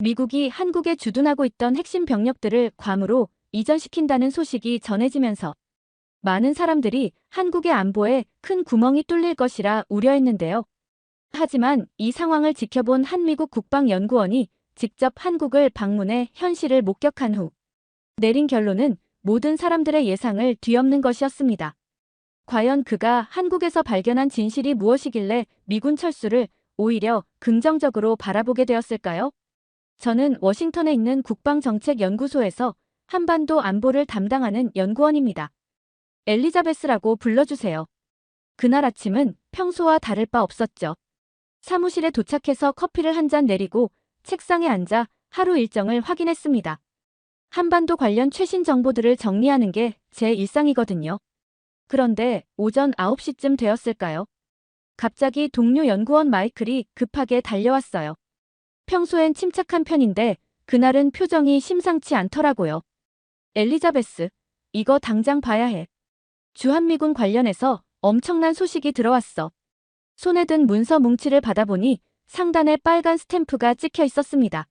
미국이 한국에 주둔하고 있던 핵심 병력들을 괌으로 이전시킨다는 소식이 전해지면서 많은 사람들이 한국의 안보에 큰 구멍이 뚫릴 것이라 우려했는데요. 하지만 이 상황을 지켜본 한미국 국방연구원이 직접 한국을 방문해 현실을 목격한 후 내린 결론은 모든 사람들의 예상을 뒤엎는 것이었습니다. 과연 그가 한국에서 발견한 진실이 무엇이길래 미군 철수를 오히려 긍정적으로 바라보게 되었을까요? 저는 워싱턴에 있는 국방정책연구소에서 한반도 안보를 담당하는 연구원입니다. 엘리자베스라고 불러주세요. 그날 아침은 평소와 다를 바 없었죠. 사무실에 도착해서 커피를 한 잔 내리고 책상에 앉아 하루 일정을 확인했습니다. 한반도 관련 최신 정보들을 정리하는 게 제 일상이거든요. 그런데 오전 9시쯤 되었을까요? 갑자기 동료 연구원 마이클이 급하게 달려왔어요. 평소엔 침착한 편인데 그날은 표정이 심상치 않더라고요. 엘리자베스, 이거 당장 봐야 해. 주한미군 관련해서 엄청난 소식이 들어왔어. 손에 든 문서 뭉치를 받아보니 상단에 빨간 스탬프가 찍혀 있었습니다.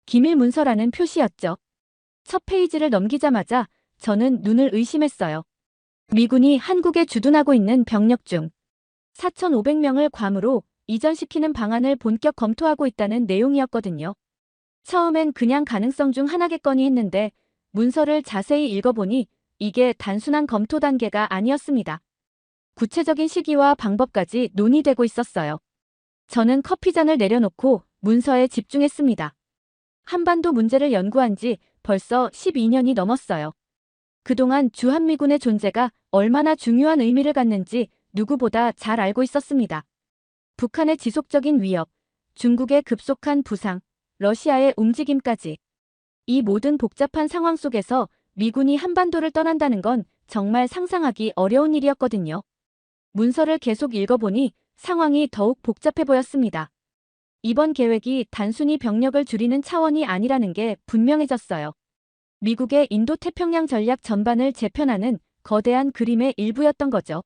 기밀 문서라는 표시였죠. 첫 페이지를 넘기자마자 저는 눈을 의심했어요. 미군이 한국에 주둔하고 있는 병력 중 4,500명을 괌으로 이전시키는 방안을 본격 검토하고 있다는 내용이었거든요. 처음엔 그냥 가능성 중 하나겠거니 했는데 문서를 자세히 읽어보니 이게 단순한 검토 단계가 아니었습니다. 구체적인 시기와 방법까지 논의되고 있었어요. 저는 커피잔을 내려놓고 문서에 집중했습니다. 한반도 문제를 연구한 지 벌써 12년이 넘었어요. 그동안 주한미군의 존재가 얼마나 중요한 의미를 갖는지 누구보다 잘 알고 있었습니다. 북한의 지속적인 위협, 중국의 급속한 부상, 러시아의 움직임까지. 이 모든 복잡한 상황 속에서 미군이 한반도를 떠난다는 건 정말 상상하기 어려운 일이었거든요. 문서를 계속 읽어보니 상황이 더욱 복잡해 보였습니다. 이번 계획이 단순히 병력을 줄이는 차원이 아니라는 게 분명해졌어요. 미국의 인도태평양 전략 전반을 재편하는 거대한 그림의 일부였던 거죠.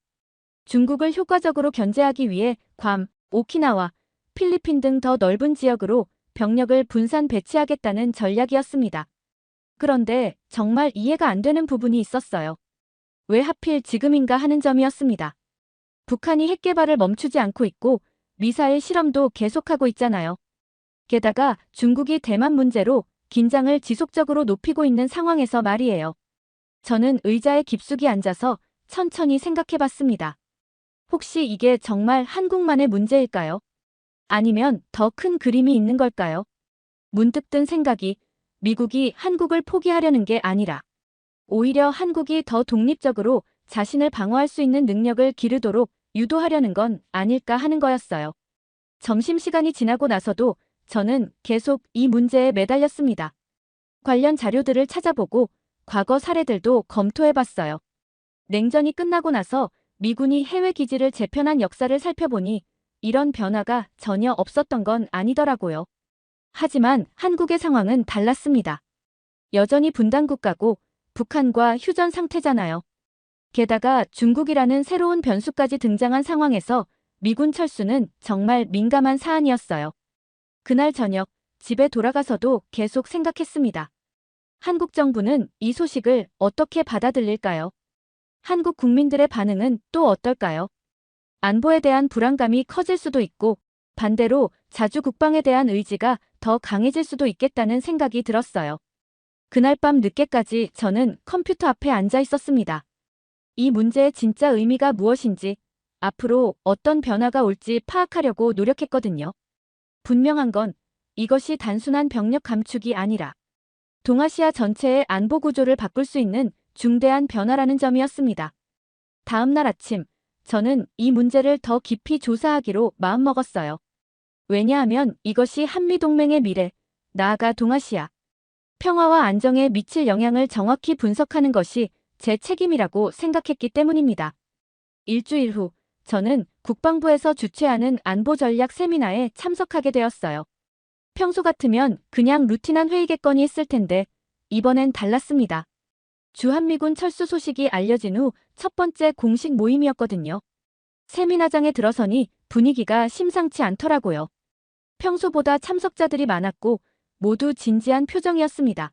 중국을 효과적으로 견제하기 위해 괌, 오키나와, 필리핀 등 더 넓은 지역으로 병력을 분산 배치하겠다는 전략이었습니다. 그런데 정말 이해가 안 되는 부분이 있었어요. 왜 하필 지금인가 하는 점이었습니다. 북한이 핵 개발을 멈추지 않고 있고 미사일 실험도 계속하고 있잖아요. 게다가 중국이 대만 문제로 긴장을 지속적으로 높이고 있는 상황에서 말이에요. 저는 의자에 깊숙이 앉아서 천천히 생각해봤습니다. 혹시 이게 정말 한국만의 문제일까요? 아니면 더 큰 그림이 있는 걸까요? 문득 든 생각이 미국이 한국을 포기하려는 게 아니라 오히려 한국이 더 독립적으로 자신을 방어할 수 있는 능력을 기르도록 유도하려는 건 아닐까 하는 거였어요. 점심시간이 지나고 나서도 저는 계속 이 문제에 매달렸습니다. 관련 자료들을 찾아보고 과거 사례들도 검토해봤어요. 냉전이 끝나고 나서 미군이 해외 기지를 재편한 역사를 살펴보니 이런 변화가 전혀 없었던 건 아니더라고요. 하지만 한국의 상황은 달랐습니다. 여전히 분단국가고 북한과 휴전 상태잖아요. 게다가 중국이라는 새로운 변수까지 등장한 상황에서 미군 철수는 정말 민감한 사안이었어요. 그날 저녁 집에 돌아가서도 계속 생각했습니다. 한국 정부는 이 소식을 어떻게 받아들일까요? 한국 국민들의 반응은 또 어떨까요? 안보에 대한 불안감이 커질 수도 있고 반대로 자주 국방에 대한 의지가 더 강해질 수도 있겠다는 생각이 들었어요. 그날 밤 늦게까지 저는 컴퓨터 앞에 앉아 있었습니다. 이 문제의 진짜 의미가 무엇인지, 앞으로 어떤 변화가 올지 파악하려고 노력했거든요. 분명한 건 이것이 단순한 병력 감축이 아니라 동아시아 전체의 안보 구조를 바꿀 수 있는 중대한 변화라는 점이었습니다. 다음 날 아침, 저는 이 문제를 더 깊이 조사하기로 마음먹었어요. 왜냐하면 이것이 한미동맹의 미래, 나아가 동아시아 평화와 안정에 미칠 영향을 정확히 분석하는 것이 제 책임이라고 생각했기 때문입니다. 일주일 후, 저는 국방부에서 주최하는 안보전략 세미나에 참석하게 되었어요. 평소 같으면 그냥 루틴한 회의겠거니 했을 텐데 이번엔 달랐습니다. 주한미군 철수 소식이 알려진 후 첫 번째 공식 모임이었거든요. 세미나장에 들어서니 분위기가 심상치 않더라고요. 평소보다 참석자들이 많았고 모두 진지한 표정이었습니다.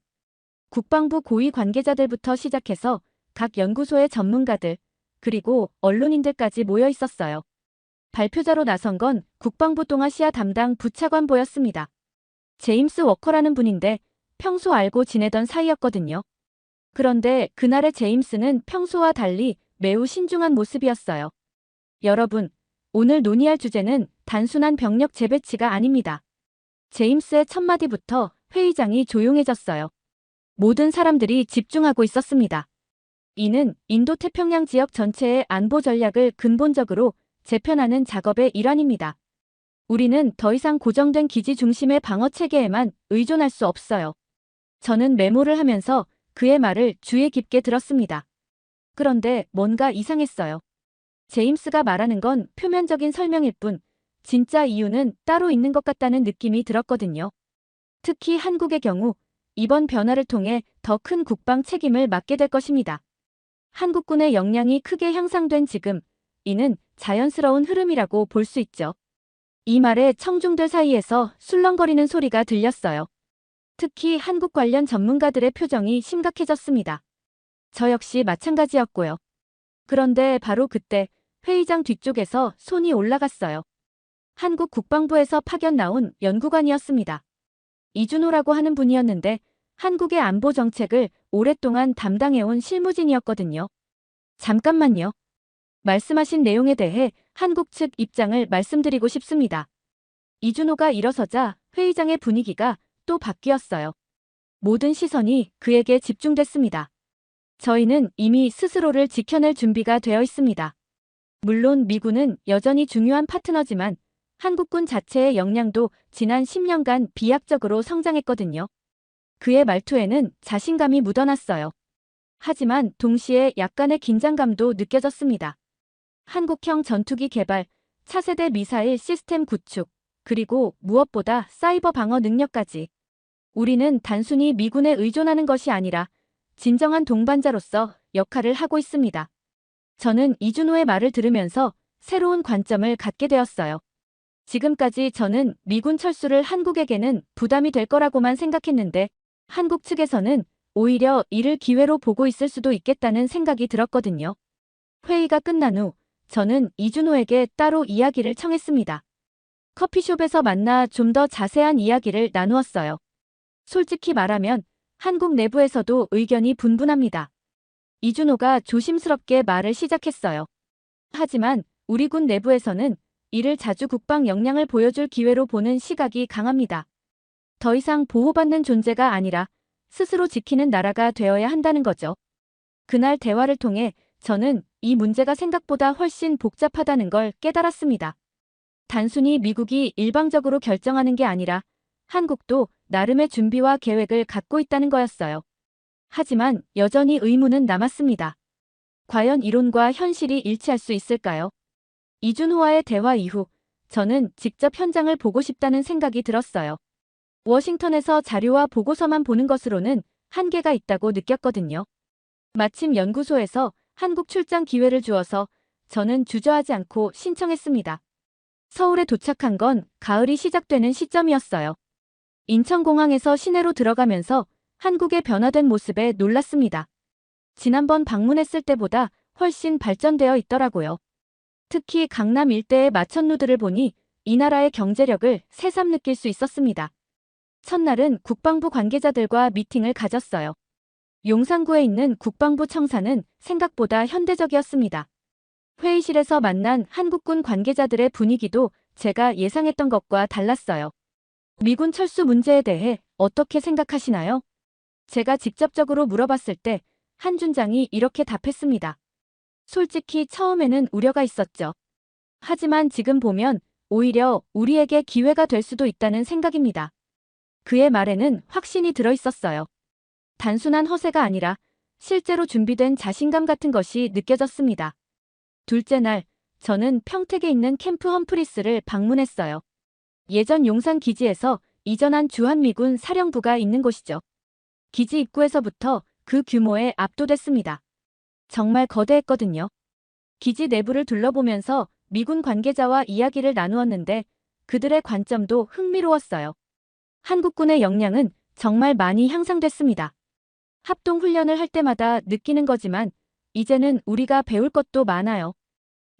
국방부 고위 관계자들부터 시작해서 각 연구소의 전문가들, 그리고 언론인들까지 모여 있었어요. 발표자로 나선 건 국방부 동아시아 담당 부차관보였습니다. 제임스 워커라는 분인데 평소 알고 지내던 사이였거든요. 그런데 그날의 제임스는 평소와 달리 매우 신중한 모습이었어요. 여러분, 오늘 논의할 주제는 단순한 병력 재배치가 아닙니다. 제임스의 첫 마디부터 회의장이 조용해졌어요. 모든 사람들이 집중하고 있었습니다. 이는 인도태평양 지역 전체의 안보 전략을 근본적으로 재편하는 작업의 일환입니다. 우리는 더 이상 고정된 기지 중심의 방어 체계에만 의존할 수 없어요. 저는 메모를 하면서 그의 말을 주의 깊게 들었습니다. 그런데 뭔가 이상했어요. 제임스가 말하는 건 표면적인 설명일 뿐, 진짜 이유는 따로 있는 것 같다는 느낌이 들었거든요. 특히 한국의 경우, 이번 변화를 통해 더 큰 국방 책임을 맡게 될 것입니다. 한국군의 역량이 크게 향상된 지금, 이는 자연스러운 흐름이라고 볼 수 있죠. 이 말에 청중들 사이에서 술렁거리는 소리가 들렸어요. 특히 한국 관련 전문가들의 표정이 심각해졌습니다. 저 역시 마찬가지였고요. 그런데 바로 그때 회의장 뒤쪽에서 손이 올라갔어요. 한국 국방부에서 파견 나온 연구관이었습니다. 이준호라고 하는 분이었는데 한국의 안보 정책을 오랫동안 담당해온 실무진이었거든요. 잠깐만요. 말씀하신 내용에 대해 한국 측 입장을 말씀드리고 싶습니다. 이준호가 일어서자 회의장의 분위기가 또 바뀌었어요. 모든 시선이 그에게 집중됐습니다. 저희는 이미 스스로를 지켜낼 준비가 되어 있습니다. 물론 미군은 여전히 중요한 파트너지만 한국군 자체의 역량도 지난 10년간 비약적으로 성장했거든요. 그의 말투에는 자신감이 묻어났어요. 하지만 동시에 약간의 긴장감도 느껴졌습니다. 한국형 전투기 개발, 차세대 미사일 시스템 구축, 그리고 무엇보다 사이버 방어 능력까지. 우리는 단순히 미군에 의존하는 것이 아니라 진정한 동반자로서 역할을 하고 있습니다. 저는 이준호의 말을 들으면서 새로운 관점을 갖게 되었어요. 지금까지 저는 미군 철수를 한국에게는 부담이 될 거라고만 생각했는데 한국 측에서는 오히려 이를 기회로 보고 있을 수도 있겠다는 생각이 들었거든요. 회의가 끝난 후 저는 이준호에게 따로 이야기를 청했습니다. 커피숍에서 만나 좀 더 자세한 이야기를 나누었어요. 솔직히 말하면 한국 내부에서도 의견이 분분합니다. 이준호가 조심스럽게 말을 시작했어요. 하지만 우리 군 내부에서는 이를 자주 국방 역량을 보여줄 기회로 보는 시각이 강합니다. 더 이상 보호받는 존재가 아니라 스스로 지키는 나라가 되어야 한다는 거죠. 그날 대화를 통해 저는 이 문제가 생각보다 훨씬 복잡하다는 걸 깨달았습니다. 단순히 미국이 일방적으로 결정하는 게 아니라 한국도 나름의 준비와 계획을 갖고 있다는 거였어요. 하지만 여전히 의문은 남았습니다. 과연 이론과 현실이 일치할 수 있을까요? 이준호와의 대화 이후 저는 직접 현장을 보고 싶다는 생각이 들었어요. 워싱턴에서 자료와 보고서만 보는 것으로는 한계가 있다고 느꼈거든요. 마침 연구소에서 한국 출장 기회를 주어서 저는 주저하지 않고 신청했습니다. 서울에 도착한 건 가을이 시작되는 시점이었어요. 인천공항에서 시내로 들어가면서 한국의 변화된 모습에 놀랐습니다. 지난번 방문했을 때보다 훨씬 발전되어 있더라고요. 특히 강남 일대의 마천루들을 보니 이 나라의 경제력을 새삼 느낄 수 있었습니다. 첫날은 국방부 관계자들과 미팅을 가졌어요. 용산구에 있는 국방부 청사는 생각보다 현대적이었습니다. 회의실에서 만난 한국군 관계자들의 분위기도 제가 예상했던 것과 달랐어요. 미군 철수 문제에 대해 어떻게 생각하시나요? 제가 직접적으로 물어봤을 때 한 준장이 이렇게 답했습니다. 솔직히 처음에는 우려가 있었죠. 하지만 지금 보면 오히려 우리에게 기회가 될 수도 있다는 생각입니다. 그의 말에는 확신이 들어 있었어요. 단순한 허세가 아니라 실제로 준비된 자신감 같은 것이 느껴졌습니다. 둘째 날, 저는 평택에 있는 캠프 험프리스를 방문했어요. 예전 용산 기지에서 이전한 주한미군 사령부가 있는 곳이죠. 기지 입구에서부터 그 규모에 압도됐습니다. 정말 거대했거든요. 기지 내부를 둘러보면서 미군 관계자와 이야기를 나누었는데 그들의 관점도 흥미로웠어요. 한국군의 역량은 정말 많이 향상됐습니다. 합동 훈련을 할 때마다 느끼는 거지만 이제는 우리가 배울 것도 많아요.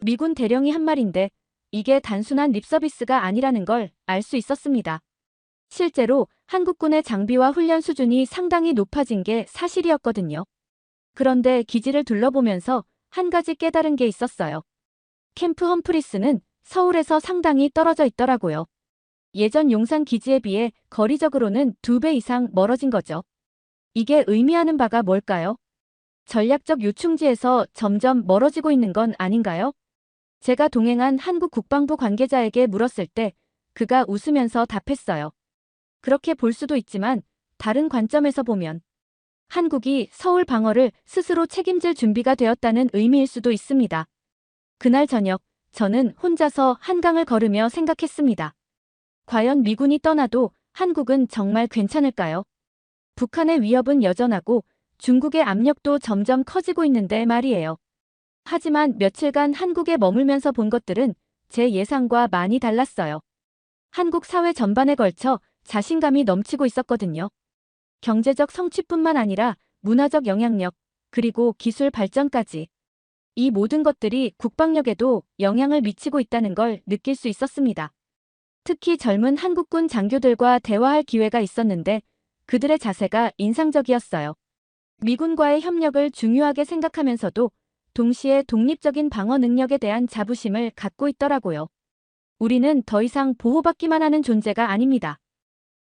미군 대령이 한 말인데 이게 단순한 립서비스가 아니라는 걸 알 수 있었습니다. 실제로 한국군의 장비와 훈련 수준이 상당히 높아진 게 사실이었거든요. 그런데 기지를 둘러보면서 한 가지 깨달은 게 있었어요. 캠프 험프리스는 서울에서 상당히 떨어져 있더라고요. 예전 용산 기지에 비해 거리적으로는 2배 이상 멀어진 거죠. 이게 의미하는 바가 뭘까요? 전략적 요충지에서 점점 멀어지고 있는 건 아닌가요? 제가 동행한 한국 국방부 관계자에게 물었을 때 그가 웃으면서 답했어요. 그렇게 볼 수도 있지만 다른 관점에서 보면 한국이 서울 방어를 스스로 책임질 준비가 되었다는 의미일 수도 있습니다. 그날 저녁 저는 혼자서 한강을 걸으며 생각했습니다. 과연 미군이 떠나도 한국은 정말 괜찮을까요? 북한의 위협은 여전하고 중국의 압력도 점점 커지고 있는데 말이에요. 하지만 며칠간 한국에 머물면서 본 것들은 제 예상과 많이 달랐어요. 한국 사회 전반에 걸쳐 자신감이 넘치고 있었거든요. 경제적 성취뿐만 아니라 문화적 영향력, 그리고 기술 발전까지. 이 모든 것들이 국방력에도 영향을 미치고 있다는 걸 느낄 수 있었습니다. 특히 젊은 한국군 장교들과 대화할 기회가 있었는데 그들의 자세가 인상적이었어요. 미군과의 협력을 중요하게 생각하면서도 동시에 독립적인 방어 능력에 대한 자부심을 갖고 있더라고요. 우리는 더 이상 보호받기만 하는 존재가 아닙니다.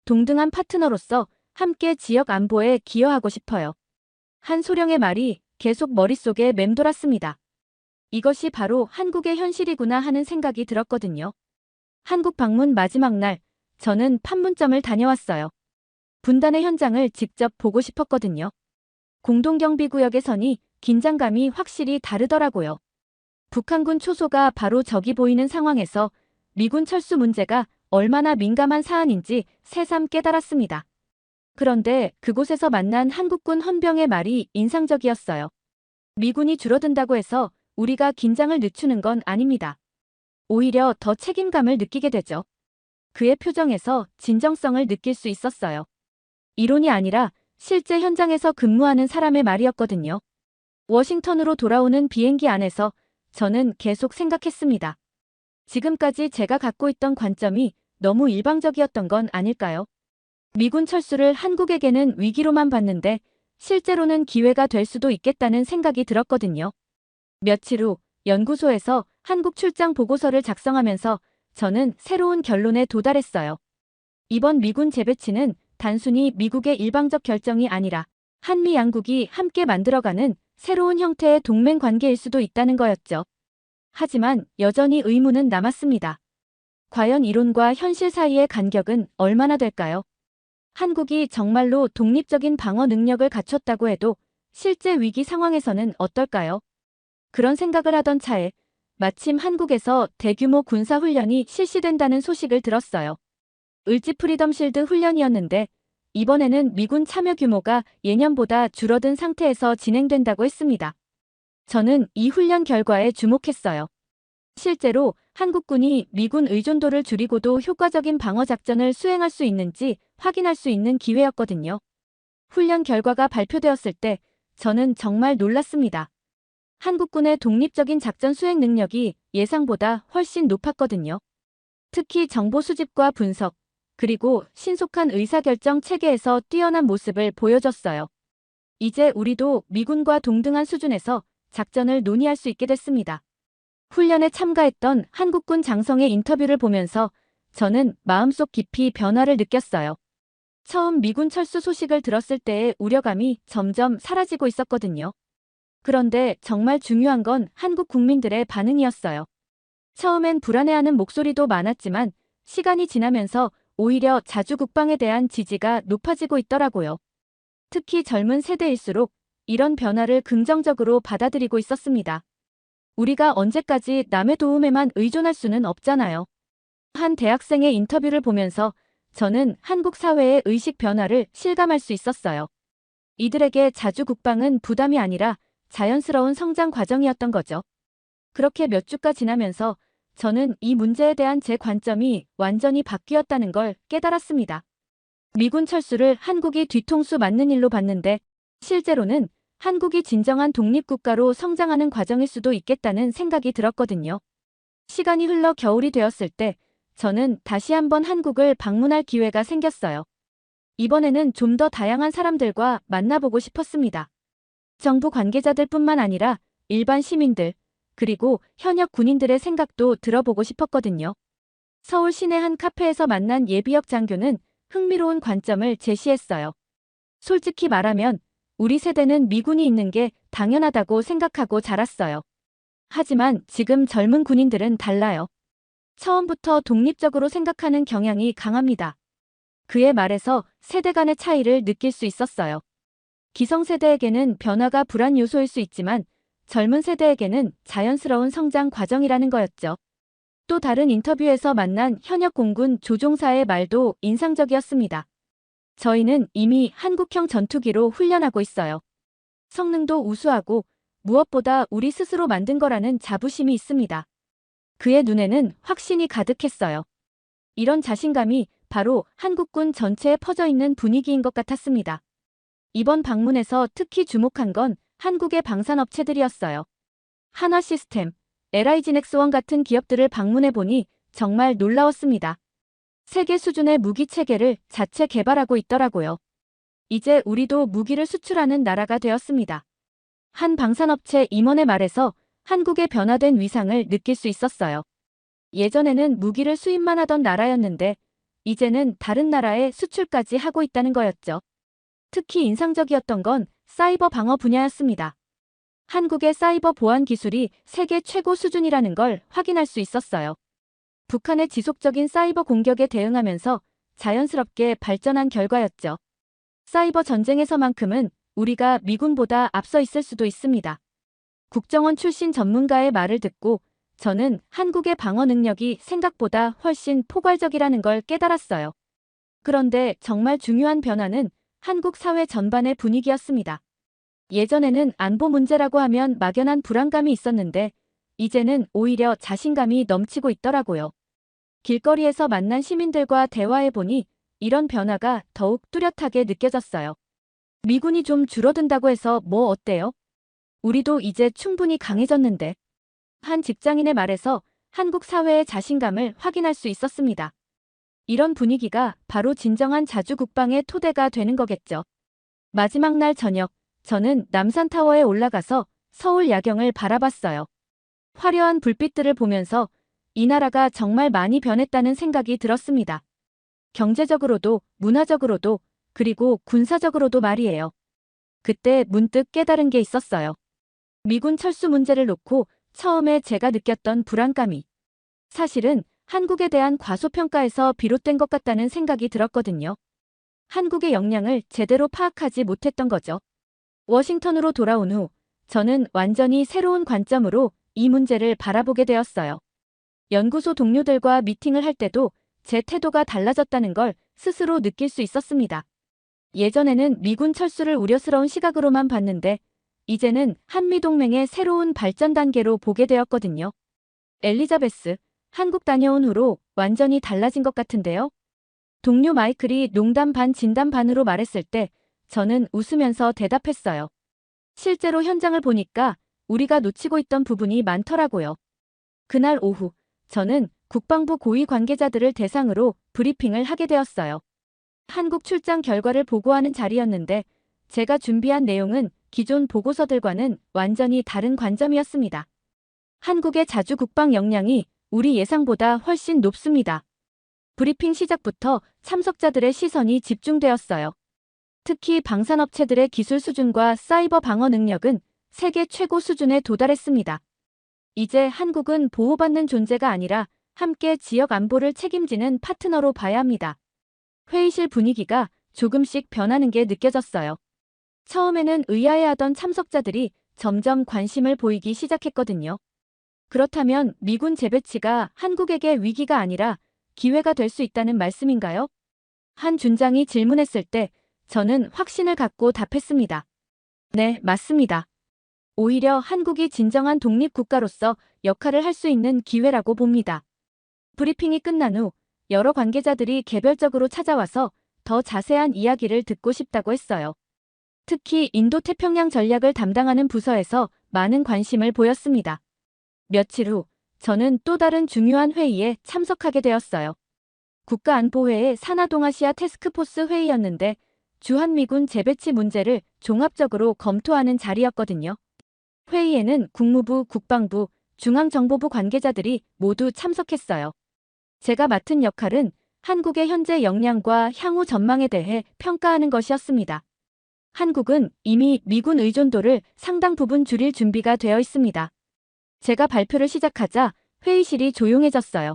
동등한 파트너로서 함께 지역 안보에 기여하고 싶어요. 한 소령의 말이 계속 머릿속에 맴돌았습니다. 이것이 바로 한국의 현실이구나 하는 생각이 들었거든요. 한국 방문 마지막 날, 저는 판문점을 다녀왔어요. 분단의 현장을 직접 보고 싶었거든요. 공동경비구역에 서니 긴장감이 확실히 다르더라고요. 북한군 초소가 바로 저기 보이는 상황에서 미군 철수 문제가 얼마나 민감한 사안인지 새삼 깨달았습니다. 그런데 그곳에서 만난 한국군 헌병의 말이 인상적이었어요. 미군이 줄어든다고 해서 우리가 긴장을 늦추는 건 아닙니다. 오히려 더 책임감을 느끼게 되죠. 그의 표정에서 진정성을 느낄 수 있었어요. 이론이 아니라 실제 현장에서 근무하는 사람의 말이었거든요. 워싱턴으로 돌아오는 비행기 안에서 저는 계속 생각했습니다. 지금까지 제가 갖고 있던 관점이 너무 일방적이었던 건 아닐까요? 미군 철수를 한국에게는 위기로만 봤는데 실제로는 기회가 될 수도 있겠다는 생각이 들었거든요. 며칠 후 연구소에서 한국 출장 보고서를 작성하면서 저는 새로운 결론에 도달했어요. 이번 미군 재배치는 단순히 미국의 일방적 결정이 아니라 한미 양국이 함께 만들어가는 새로운 형태의 동맹 관계일 수도 있다는 거였죠. 하지만 여전히 의문은 남았습니다. 과연 이론과 현실 사이의 간격은 얼마나 될까요? 한국이 정말로 독립적인 방어 능력을 갖췄다고 해도 실제 위기 상황에서는 어떨까요? 그런 생각을 하던 차에 마침 한국에서 대규모 군사훈련이 실시된다는 소식을 들었어요. 을지 프리덤 실드 훈련이었는데 이번에는 미군 참여 규모가 예년보다 줄어든 상태에서 진행된다고 했습니다. 저는 이 훈련 결과에 주목했어요. 실제로 한국군이 미군 의존도를 줄이고도 효과적인 방어 작전을 수행할 수 있는지 확인할 수 있는 기회였거든요. 훈련 결과가 발표되었을 때 저는 정말 놀랐습니다. 한국군의 독립적인 작전 수행 능력이 예상보다 훨씬 높았거든요. 특히 정보 수집과 분석, 그리고 신속한 의사결정 체계에서 뛰어난 모습을 보여줬어요. 이제 우리도 미군과 동등한 수준에서 작전을 논의할 수 있게 됐습니다. 훈련에 참가했던 한국군 장성의 인터뷰를 보면서 저는 마음속 깊이 변화를 느꼈어요. 처음 미군 철수 소식을 들었을 때의 우려감이 점점 사라지고 있었거든요. 그런데 정말 중요한 건 한국 국민들의 반응이었어요. 처음엔 불안해하는 목소리도 많았지만 시간이 지나면서 오히려 자주 국방에 대한 지지가 높아지고 있더라고요. 특히 젊은 세대일수록 이런 변화를 긍정적으로 받아들이고 있었습니다. 우리가 언제까지 남의 도움에만 의존할 수는 없잖아요. 한 대학생의 인터뷰를 보면서 저는 한국 사회의 의식 변화를 실감할 수 있었어요. 이들에게 자주 국방은 부담이 아니라 자연스러운 성장 과정이었던 거죠. 그렇게 몇 주가 지나면서 저는 이 문제에 대한 제 관점이 완전히 바뀌었다는 걸 깨달았습니다. 미군 철수를 한국이 뒤통수 맞는 일로 봤는데 실제로는 한국이 진정한 독립국가로 성장하는 과정일 수도 있겠다는 생각이 들었거든요. 시간이 흘러 겨울이 되었을 때 저는 다시 한번 한국을 방문할 기회가 생겼어요. 이번에는 좀 더 다양한 사람들과 만나보고 싶었습니다. 정부 관계자들뿐만 아니라 일반 시민들, 그리고 현역 군인들의 생각도 들어보고 싶었거든요. 서울 시내 한 카페에서 만난 예비역 장교는 흥미로운 관점을 제시했어요. 솔직히 말하면 우리 세대는 미군이 있는 게 당연하다고 생각하고 자랐어요. 하지만 지금 젊은 군인들은 달라요. 처음부터 독립적으로 생각하는 경향이 강합니다. 그의 말에서 세대 간의 차이를 느낄 수 있었어요. 기성세대에게는 변화가 불안 요소일 수 있지만 젊은 세대에게는 자연스러운 성장 과정이라는 거였죠. 또 다른 인터뷰에서 만난 현역 공군 조종사의 말도 인상적이었습니다. 저희는 이미 한국형 전투기로 훈련하고 있어요. 성능도 우수하고 무엇보다 우리 스스로 만든 거라는 자부심이 있습니다. 그의 눈에는 확신이 가득했어요. 이런 자신감이 바로 한국군 전체에 퍼져 있는 분위기인 것 같았습니다. 이번 방문에서 특히 주목한 건 한국의 방산업체들이었어요. 한화시스템, LIG넥스원 같은 기업들을 방문해보니 정말 놀라웠습니다. 세계 수준의 무기 체계를 자체 개발하고 있더라고요. 이제 우리도 무기를 수출하는 나라가 되었습니다. 한 방산업체 임원의 말에서 한국의 변화된 위상을 느낄 수 있었어요. 예전에는 무기를 수입만 하던 나라였는데 이제는 다른 나라에 수출까지 하고 있다는 거였죠. 특히 인상적이었던 건 사이버 방어 분야였습니다. 한국의 사이버 보안 기술이 세계 최고 수준이라는 걸 확인할 수 있었어요. 북한의 지속적인 사이버 공격에 대응하면서 자연스럽게 발전한 결과였죠. 사이버 전쟁에서만큼은 우리가 미군보다 앞서 있을 수도 있습니다. 국정원 출신 전문가의 말을 듣고 저는 한국의 방어 능력이 생각보다 훨씬 포괄적이라는 걸 깨달았어요. 그런데 정말 중요한 변화는 한국 사회 전반의 분위기였습니다. 예전에는 안보 문제라고 하면 막연한 불안감이 있었는데 이제는 오히려 자신감이 넘치고 있더라고요. 길거리에서 만난 시민들과 대화해보니 이런 변화가 더욱 뚜렷하게 느껴졌어요. 미군이 좀 줄어든다고 해서 뭐 어때요? 우리도 이제 충분히 강해졌는데. 한 직장인의 말에서 한국 사회의 자신감을 확인할 수 있었습니다. 이런 분위기가 바로 진정한 자주국방의 토대가 되는 거겠죠. 마지막 날 저녁, 저는 남산타워에 올라가서 서울 야경을 바라봤어요. 화려한 불빛들을 보면서 이 나라가 정말 많이 변했다는 생각이 들었습니다. 경제적으로도, 문화적으로도, 그리고 군사적으로도 말이에요. 그때 문득 깨달은 게 있었어요. 미군 철수 문제를 놓고 처음에 제가 느꼈던 불안감이 사실은 한국에 대한 과소평가에서 비롯된 것 같다는 생각이 들었거든요. 한국의 역량을 제대로 파악하지 못했던 거죠. 워싱턴으로 돌아온 후 저는 완전히 새로운 관점으로 이 문제를 바라보게 되었어요. 연구소 동료들과 미팅을 할 때도 제 태도가 달라졌다는 걸 스스로 느낄 수 있었습니다. 예전에는 미군 철수를 우려스러운 시각으로만 봤는데 이제는 한미동맹의 새로운 발전 단계로 보게 되었거든요. 엘리자베스, 한국 다녀온 후로 완전히 달라진 것 같은데요. 동료 마이클이 농담 반 진담 반으로 말했을 때 저는 웃으면서 대답했어요. 실제로 현장을 보니까 우리가 놓치고 있던 부분이 많더라고요. 그날 오후 저는 국방부 고위 관계자들을 대상으로 브리핑을 하게 되었어요. 한국 출장 결과를 보고하는 자리였는데 제가 준비한 내용은 기존 보고서들과는 완전히 다른 관점이었습니다. 한국의 자주 국방 역량이 우리 예상보다 훨씬 높습니다. 브리핑 시작부터 참석자들의 시선이 집중되었어요. 특히 방산업체들의 기술 수준과 사이버 방어 능력은 세계 최고 수준에 도달했습니다. 이제 한국은 보호받는 존재가 아니라 함께 지역 안보를 책임지는 파트너로 봐야 합니다. 회의실 분위기가 조금씩 변하는 게 느껴졌어요. 처음에는 의아해하던 참석자들이 점점 관심을 보이기 시작했거든요. 그렇다면 미군 재배치가 한국에게 위기가 아니라 기회가 될 수 있다는 말씀인가요? 한 준장이 질문했을 때 저는 확신을 갖고 답했습니다. 네, 맞습니다. 오히려 한국이 진정한 독립국가로서 역할을 할 수 있는 기회라고 봅니다. 브리핑이 끝난 후 여러 관계자들이 개별적으로 찾아와서 더 자세한 이야기를 듣고 싶다고 했어요. 특히 인도태평양 전략을 담당하는 부서에서 많은 관심을 보였습니다. 며칠 후 저는 또 다른 중요한 회의에 참석하게 되었어요. 국가안보회의 산하동아시아 태스크포스 회의였는데 주한미군 재배치 문제를 종합적으로 검토하는 자리였거든요. 회의에는 국무부, 국방부, 중앙정보부 관계자들이 모두 참석했어요. 제가 맡은 역할은 한국의 현재 역량과 향후 전망에 대해 평가하는 것이었습니다. 한국은 이미 미군 의존도를 상당 부분 줄일 준비가 되어 있습니다. 제가 발표를 시작하자 회의실이 조용해졌어요.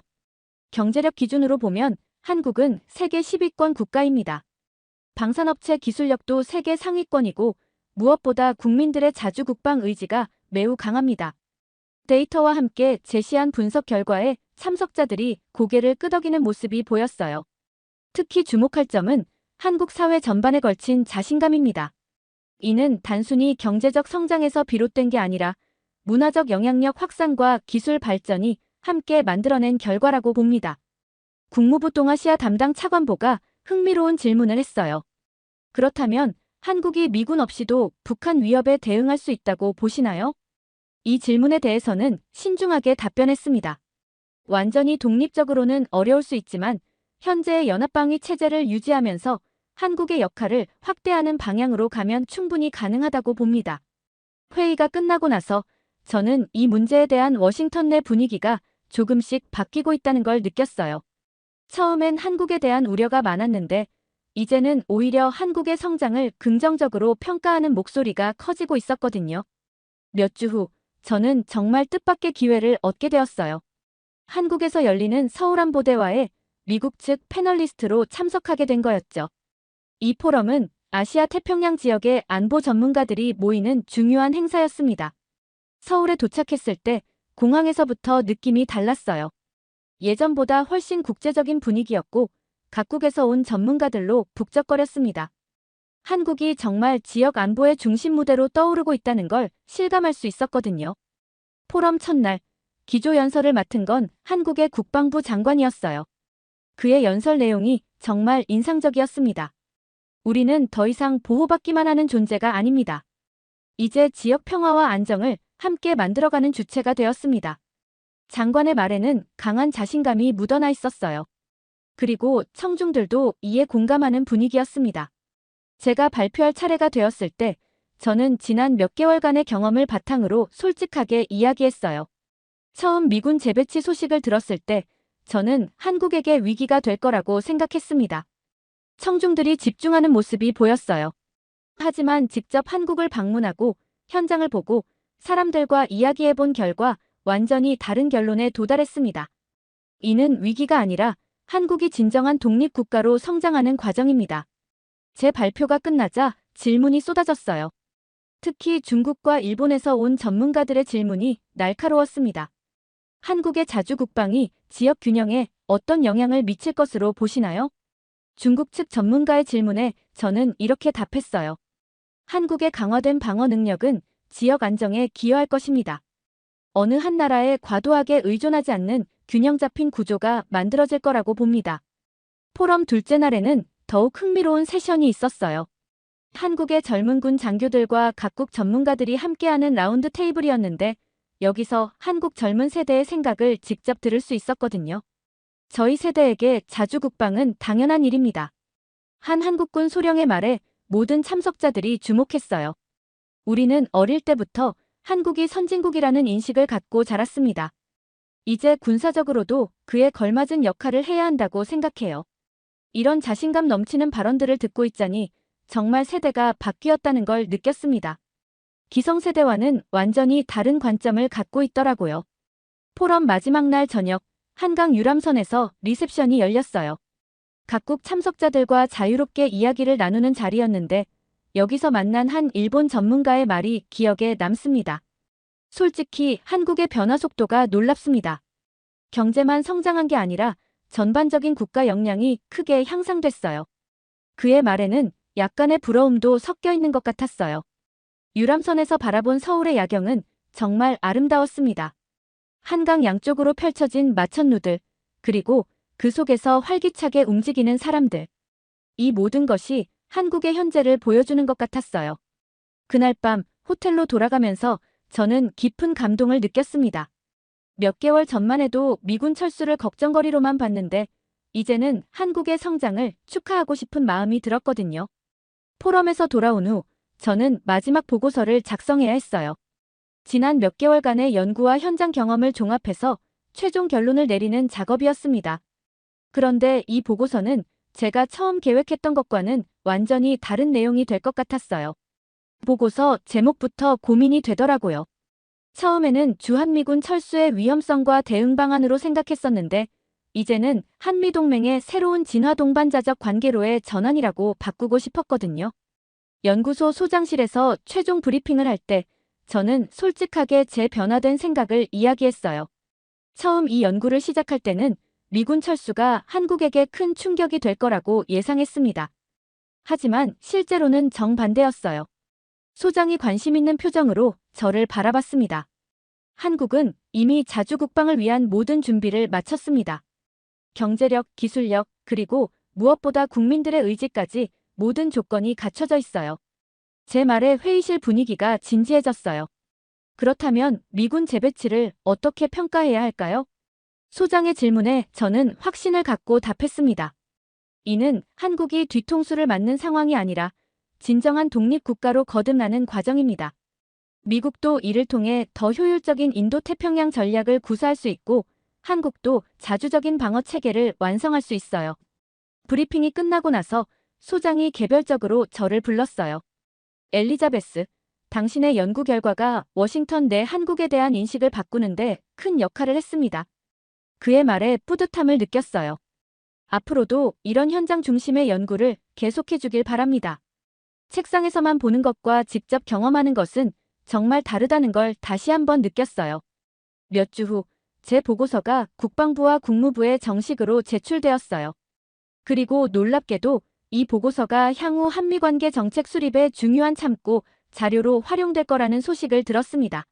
경제력 기준으로 보면 한국은 세계 10위권 국가입니다. 방산업체 기술력도 세계 상위권이고 무엇보다 국민들의 자주 국방 의지가 매우 강합니다. 데이터와 함께 제시한 분석 결과에 참석자들이 고개를 끄덕이는 모습이 보였어요. 특히 주목할 점은 한국 사회 전반에 걸친 자신감입니다. 이는 단순히 경제적 성장에서 비롯된 게 아니라 문화적 영향력 확산과 기술 발전이 함께 만들어낸 결과라고 봅니다. 국무부 동아시아 담당 차관보가 흥미로운 질문을 했어요. 그렇다면 한국이 미군 없이도 북한 위협에 대응할 수 있다고 보시나요? 이 질문에 대해서는 신중하게 답변했습니다. 완전히 독립적으로는 어려울 수 있지만 현재의 연합방위 체제를 유지하면서 한국의 역할을 확대하는 방향으로 가면 충분히 가능하다고 봅니다. 회의가 끝나고 나서 저는 이 문제에 대한 워싱턴 내 분위기가 조금씩 바뀌고 있다는 걸 느꼈어요. 처음엔 한국에 대한 우려가 많았는데 이제는 오히려 한국의 성장을 긍정적으로 평가하는 목소리가 커지고 있었거든요. 몇 주 후 저는 정말 뜻밖의 기회를 얻게 되었어요. 한국에서 열리는 서울안보대화에 미국 측 패널리스트로 참석하게 된 거였죠. 이 포럼은 아시아 태평양 지역의 안보 전문가들이 모이는 중요한 행사였습니다. 서울에 도착했을 때 공항에서부터 느낌이 달랐어요. 예전보다 훨씬 국제적인 분위기였고 각국에서 온 전문가들로 북적거렸습니다. 한국이 정말 지역 안보의 중심 무대로 떠오르고 있다는 걸 실감할 수 있었거든요. 포럼 첫날 기조연설을 맡은 건 한국의 국방부 장관이었어요. 그의 연설 내용이 정말 인상적이었습니다. 우리는 더 이상 보호받기만 하는 존재가 아닙니다. 이제 지역 평화와 안정을 함께 만들어가는 주체가 되었습니다. 장관의 말에는 강한 자신감이 묻어나 있었어요. 그리고 청중들도 이에 공감하는 분위기였습니다. 제가 발표할 차례가 되었을 때 저는 지난 몇 개월간의 경험을 바탕으로 솔직하게 이야기했어요. 처음 미군 재배치 소식을 들었을 때 저는 한국에게 위기가 될 거라고 생각했습니다. 청중들이 집중하는 모습이 보였어요. 하지만 직접 한국을 방문하고 현장을 보고 사람들과 이야기해본 결과 완전히 다른 결론에 도달했습니다. 이는 위기가 아니라 한국이 진정한 독립국가로 성장하는 과정입니다. 제 발표가 끝나자 질문이 쏟아졌어요. 특히 중국과 일본에서 온 전문가들의 질문이 날카로웠습니다. 한국의 자주국방이 지역 균형에 어떤 영향을 미칠 것으로 보시나요? 중국 측 전문가의 질문에 저는 이렇게 답했어요. 한국의 강화된 방어 능력은 지역 안정에 기여할 것입니다. 어느 한 나라에 과도하게 의존하지 않는 균형 잡힌 구조가 만들어질 거라고 봅니다. 포럼 둘째 날에는 더욱 흥미로운 세션이 있었어요. 한국의 젊은 군 장교들과 각국 전문가들이 함께하는 라운드 테이블이었는데 여기서 한국 젊은 세대의 생각을 직접 들을 수 있었거든요. 저희 세대에게 자주국방은 당연한 일입니다. 한 한국군 소령의 말에 모든 참석자들이 주목했어요. 우리는 어릴 때부터 한국이 선진국이라는 인식을 갖고 자랐습니다. 이제 군사적으로도 그에 걸맞은 역할을 해야 한다고 생각해요. 이런 자신감 넘치는 발언들을 듣고 있자니 정말 세대가 바뀌었다는 걸 느꼈습니다. 기성세대와는 완전히 다른 관점을 갖고 있더라고요. 포럼 마지막 날 저녁 한강 유람선에서 리셉션이 열렸어요. 각국 참석자들과 자유롭게 이야기를 나누는 자리였는데 여기서 만난 한 일본 전문가의 말이 기억에 남습니다. 솔직히 한국의 변화 속도가 놀랍습니다. 경제만 성장한 게 아니라 전반적인 국가 역량이 크게 향상됐어요. 그의 말에는 약간의 부러움도 섞여 있는 것 같았어요. 유람선에서 바라본 서울의 야경은 정말 아름다웠습니다. 한강 양쪽으로 펼쳐진 마천루들, 그리고 그 속에서 활기차게 움직이는 사람들. 이 모든 것이 한국의 현재를 보여주는 것 같았어요. 그날 밤 호텔로 돌아가면서 저는 깊은 감동을 느꼈습니다. 몇 개월 전만 해도 미군 철수를 걱정거리로만 봤는데 이제는 한국의 성장을 축하하고 싶은 마음이 들었거든요. 포럼에서 돌아온 후 저는 마지막 보고서를 작성해야 했어요. 지난 몇 개월간의 연구와 현장 경험을 종합해서 최종 결론을 내리는 작업이었습니다. 그런데 이 보고서는 제가 처음 계획했던 것과는 완전히 다른 내용이 될 것 같았어요. 보고서 제목부터 고민이 되더라고요. 처음에는 주한미군 철수의 위험성과 대응 방안으로 생각했었는데 이제는 한미동맹의 새로운 진화 동반자적 관계로의 전환이라고 바꾸고 싶었거든요. 연구소 소장실에서 최종 브리핑을 할 때 저는 솔직하게 제 변화된 생각을 이야기했어요. 처음 이 연구를 시작할 때는 미군 철수가 한국에게 큰 충격이 될 거라고 예상했습니다. 하지만 실제로는 정반대였어요. 소장이 관심 있는 표정으로 저를 바라봤습니다. 한국은 이미 자주 국방을 위한 모든 준비를 마쳤습니다. 경제력, 기술력, 그리고 무엇보다 국민들의 의지까지 모든 조건이 갖춰져 있어요. 제 말에 회의실 분위기가 진지해졌어요. 그렇다면 미군 재배치를 어떻게 평가해야 할까요? 소장의 질문에 저는 확신을 갖고 답했습니다. 이는 한국이 뒤통수를 맞는 상황이 아니라 진정한 독립국가로 거듭나는 과정입니다. 미국도 이를 통해 더 효율적인 인도태평양 전략을 구사할 수 있고 한국도 자주적인 방어 체계를 완성할 수 있어요. 브리핑이 끝나고 나서 소장이 개별적으로 저를 불렀어요. 엘리자베스, 당신의 연구 결과가 워싱턴 내 한국에 대한 인식을 바꾸는데 큰 역할을 했습니다. 그의 말에 뿌듯함을 느꼈어요. 앞으로도 이런 현장 중심의 연구를 계속해 주길 바랍니다. 책상에서만 보는 것과 직접 경험하는 것은 정말 다르다는 걸 다시 한번 느꼈어요. 몇 주 후, 제 보고서가 국방부와 국무부에 정식으로 제출되었어요. 그리고 놀랍게도 이 보고서가 향후 한미관계 정책 수립에 중요한 참고 자료로 활용될 거라는 소식을 들었습니다.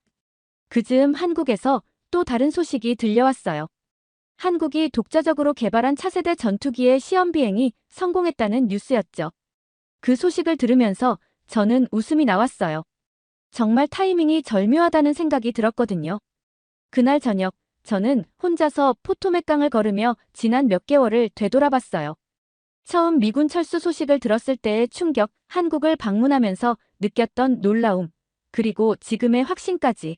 그 즈음 한국에서 또 다른 소식이 들려왔어요. 한국이 독자적으로 개발한 차세대 전투기의 시험 비행이 성공했다는 뉴스였죠. 그 소식을 들으면서 저는 웃음이 나왔어요. 정말 타이밍이 절묘하다는 생각이 들었거든요. 그날 저녁, 저는 혼자서 포토맥강을 걸으며 지난 몇 개월을 되돌아봤어요. 처음 미군 철수 소식을 들었을 때의 충격, 한국을 방문하면서 느꼈던 놀라움, 그리고 지금의 확신까지.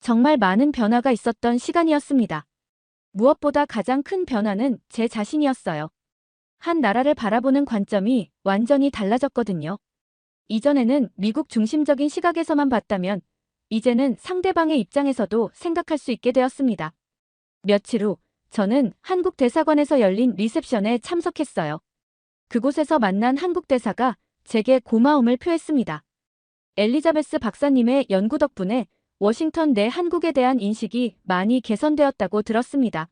정말 많은 변화가 있었던 시간이었습니다. 무엇보다 가장 큰 변화는 제 자신이었어요. 한 나라를 바라보는 관점이 완전히 달라졌거든요. 이전에는 미국 중심적인 시각에서만 봤다면 이제는 상대방의 입장에서도 생각할 수 있게 되었습니다. 며칠 후 저는 한국 대사관에서 열린 리셉션에 참석했어요. 그곳에서 만난 한국 대사가 제게 고마움을 표했습니다. 엘리자베스 박사님의 연구 덕분에 워싱턴 내 한국에 대한 인식이 많이 개선되었다고 들었습니다.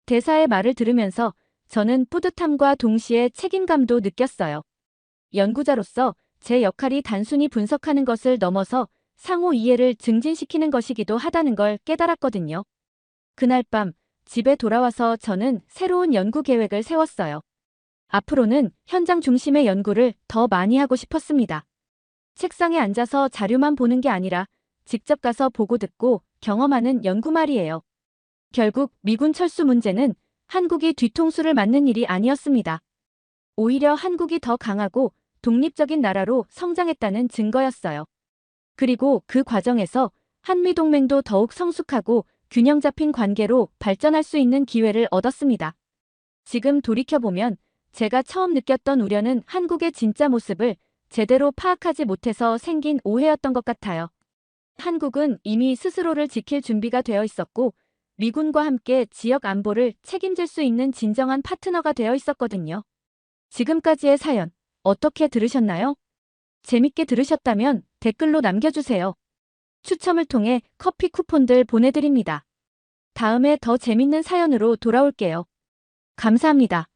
대사의 말을 들으면서 저는 뿌듯함과 동시에 책임감도 느꼈어요. 연구자로서 제 역할이 단순히 분석하는 것을 넘어서 상호 이해를 증진시키는 것이기도 하다는 걸 깨달았거든요. 그날 밤 집에 돌아와서 저는 새로운 연구 계획을 세웠어요. 앞으로는 현장 중심의 연구를 더 많이 하고 싶었습니다. 책상에 앉아서 자료만 보는 게 아니라 직접 가서 보고 듣고 경험하는 연구 말이에요. 결국 미군 철수 문제는 한국이 뒤통수를 맞는 일이 아니었습니다. 오히려 한국이 더 강하고 독립적인 나라로 성장했다는 증거였어요. 그리고 그 과정에서 한미동맹도 더욱 성숙하고 균형 잡힌 관계로 발전할 수 있는 기회를 얻었습니다. 지금 돌이켜보면 제가 처음 느꼈던 우려는 한국의 진짜 모습을 제대로 파악하지 못해서 생긴 오해였던 것 같아요. 한국은 이미 스스로를 지킬 준비가 되어 있었고 미군과 함께 지역 안보를 책임질 수 있는 진정한 파트너가 되어 있었거든요. 지금까지의 사연 어떻게 들으셨나요? 재밌게 들으셨다면 댓글로 남겨주세요. 추첨을 통해 커피 쿠폰들 보내드립니다. 다음에 더 재밌는 사연으로 돌아올게요. 감사합니다.